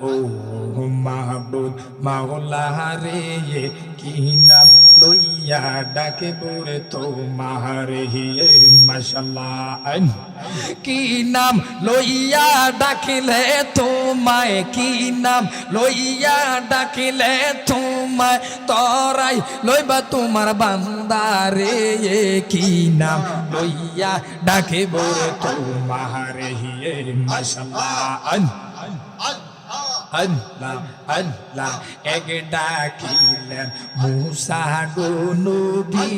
ও মাহবুব মাওলা রে কি নাম লইয়া ডাকে বরে তোমার হে মাশাআল্লাহ কি নাম লইয়া ডাকিলে তোমায় কি নাম লইয়া ডাকিলে তোমায় তরাই লইবা তোমার বান্দারে কি নাম লইয়া ডাকে বরে তোমার হে মাশাআল্লাহ আল্লাহ আল্লাহ এক ডাকিলেন মুসা গো নবী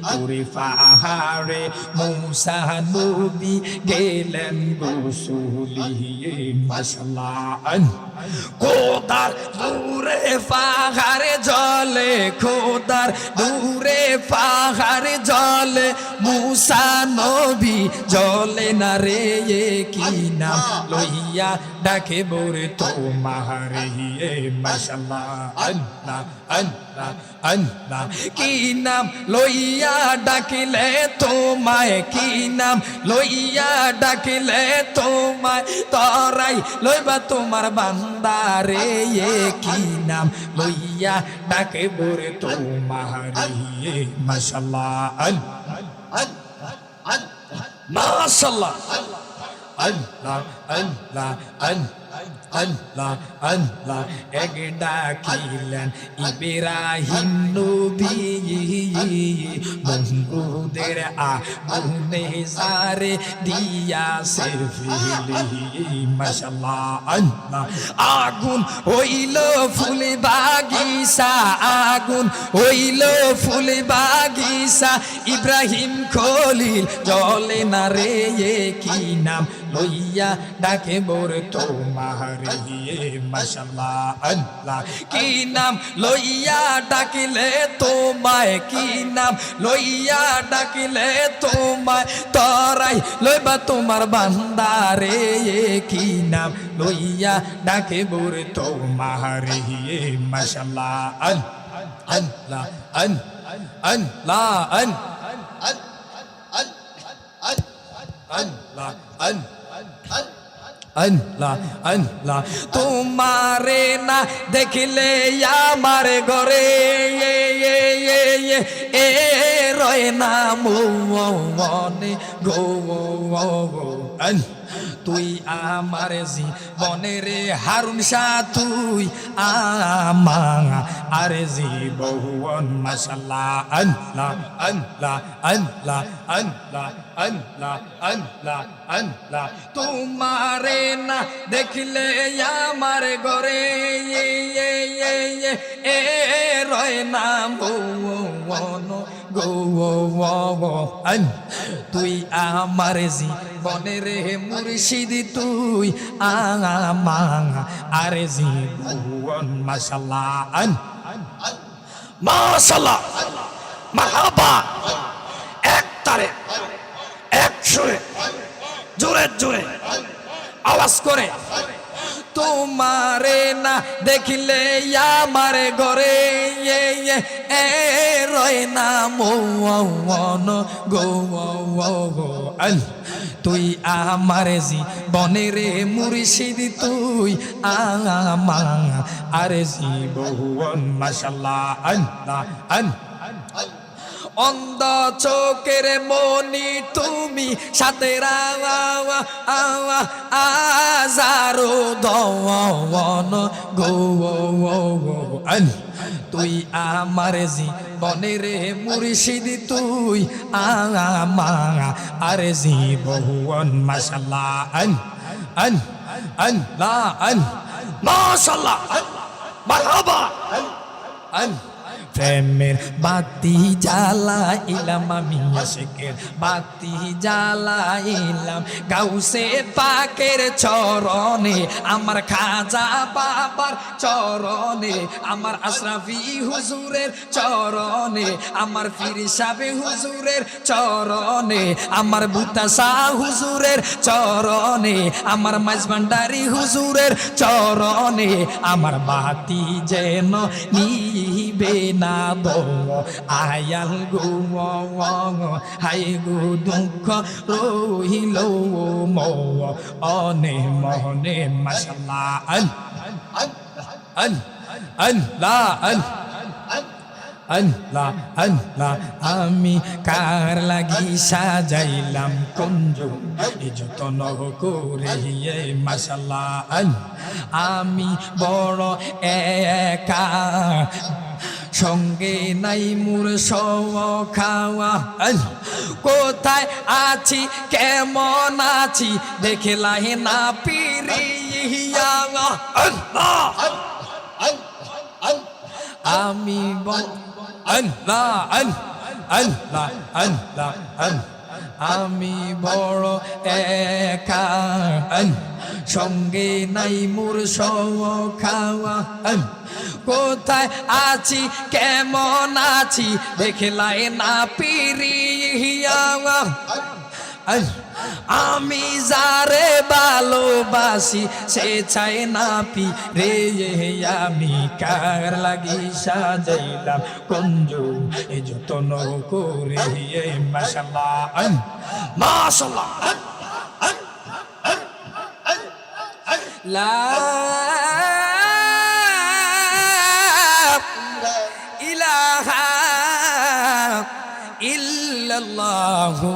তুরে পাহাড়ে মুসা নবী গেলেন গোসুলি মাশাআল্লাহ খোদার দূরে পাহাড়ে জলে খোদার দূরে পাহাড়ে জলে মুসা নবী জলে না রে কি নাম লইয়া ডাকে বরে তোমার হে মাশাআল্লাহ আল্লাহ আল্লাহ আল্লাহ কি নাম লইয়া ডাকিলে তোমায় কি নাম লইয়া ডাকিলে তোমায় তরাই লইবা তোমার বান্দারে কি নাম লইয়া ডাকে বরে তোমার হে মাশাআল্লাহ মাশাআল্লাহ আল্লাহ আল্লাহ আল্লাহ আল্লাহ এক ডাকিলেন ইব্রাহিম নবী বন্ধুদের আগুনে সারে দিয়াছে ফিলি মাশাআল্লাহ আল্লাহ আগুন হইল ফুল বাগিচা আগুন হইল ফুল বাগিচা ইব্রাহিম খলিল জলে না রে কি নাম লইয়া ডাকে বরে তোমার হে মাশাআল্লাহ আল্লাহ কি নাম লইয়া ডাকিলে তোমায় কি নাম লইয়া ডাকিলে তোমায় তরাই লইবা তোমার বান্দারে কি নাম লইয়া ডাকে বরে তোমার হে মাশাআল্লাহ আল্লাহ আল্লাহ আল্লাহ আল্লাহ আল্লাহ তোমারে না দেখলে আমার ঘরে এ রয় না মনে গো তুই আমার জীবনের হারুন শাহ তুই আমার জীবন মাশাআল্লাহ আল্লাহ আল্লাহ আল্লাহ আল্লাহ আল্লাহ আল্লাহ আল্লাহ তোমারে না দেখলে আমার ঘরে এ রয় না মন গো তুই আমার জীবনের মুর্শিদ তুই আমার জীবন মাশাআল্লাহ মাশাআল্লাহ মারহাবা এক তারে এক সুরে জোরে জোরে আওয়াজ করে তোমারে না দেখলে আমার ঘরে এ রয় না মন গো তুই আমার জীবনের মুর্শিদ তুই আমার জীবন মাশাআল্লাহ আল্লাহ অন্ধ চোখের মনি তুমি সাথে আজারো দন গো তুই আমার জীবনের মুর্শিদ তুই আমার জীবন মাশাআল্লাহ আল্লাহ মাশাআল্লাহ মারহাবা প্রেমের বাতি জ্বালাইলাম আমি আশিকের বাতি জ্বালাইলাম গাউসে পাকের চরণে আমার খাজা বাবার চরণে আমার আশরাফি হুজুরের চরণে আমার পীর সাহেব হুজুরের চরণে আমার বুতাসা হুজুরের চরণে আমার মাঝভান্ডারি হুজুরের চরণে আমার বাতি যেন নিবে না দো আয়াল গো হাই গো দুঃখ রহিল মনে মনে মাশাআল্লাহ আল্লাহ আল্লাহ আল্লাহ আমি কার লাগি সাজাইলাম কুঞ্জ যতন করে মাশাআল্লাহ আমি বড় একা সঙ্গে নাই মোর খাওয়া কোথায় আছি কেমন আছি দেখলাই না পিরিয়া আমি আল্লাহ আল্লাহ আল্লাহ আমি বড় একা সঙ্গে নাই মোর খাওয়া কোথায় আছি কেমন আছি দেখলাই না পিরিয়া আমি যারে ভালোবাসি সে চাই না পি রে আমি কার লাগি সাজাইলাম কুঞ্জ এ যতন করে মাশাআল্লাহ মাশাআল্লাহ লা ইলাহা ইল্লাল্লাহু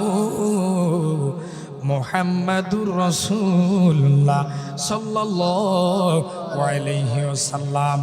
মুহাম্মাদুর রাসূলুল্লাহ সাল্লাল্লাহু আলাইহি ওয়াসাল্লাম।